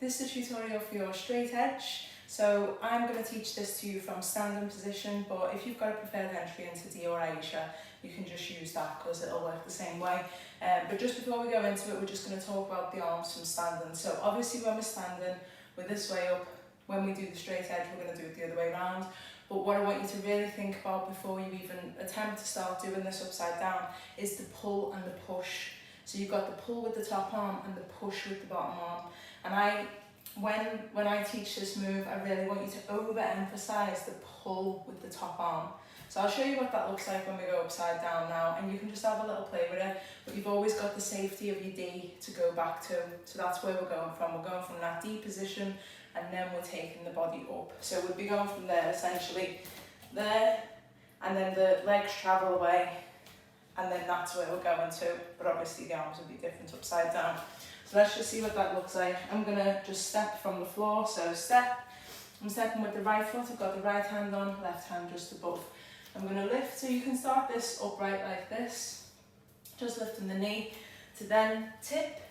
This is a tutorial for your straight edge. So I'm going to teach this to you from standing position, but if you've got a preferred entry into D or Aisha, you can just use that because it'll work the same way. But just before we go into it, we're just going to talk about the arms from standing. So obviously when we're standing, we're this way up. When we do the straight edge, we're going to do it the other way around. But what I want you to really think about before you even attempt to start doing this upside down is the pull and the push. So you've got the pull with the top arm and the push with the bottom arm. And when I teach this move, I really want you to overemphasize the pull with the top arm. So I'll show you what that looks like when we go upside down now, and you can just have a little play with it, but you've always got the safety of your D to go back to. So that's where we're going from. We're going from that D position, and then we're taking the body up. So we'd be going from there, essentially, there, and then the legs travel away, and then that's where we're going to, but obviously the arms will be different upside down. So let's just see what that looks like. I'm going to just step from the floor, so step. I'm stepping with the right foot, I've got the right hand on, left hand just above. I'm going to lift, so you can start this upright like this, just lifting the knee, to then tip,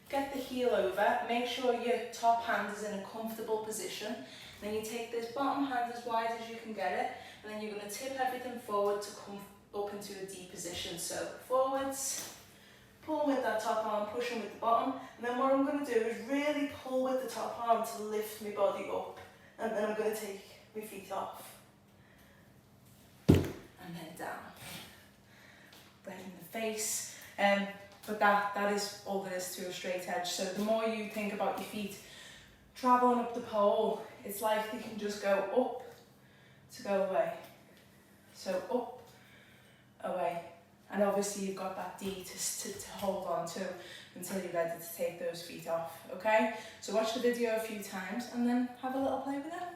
get the heel over, make sure your top hand is in a comfortable position, then you take this bottom hand as wide as you can get it, and then you're going to tip everything forward to come up into a D position. So forwards, pull with that top arm, pushing with the bottom, and then what I'm going to do is really pull with the top arm to lift my body up, and then I'm going to take my feet off, and then down, right in the face. But that is all there is to a straight edge. So the more you think about your feet traveling up the pole, it's like they can just go up to go away. So up, away. And obviously you've got that D to hold on to until you're ready to take those feet off, okay? So watch the video a few times and then have a little play with it.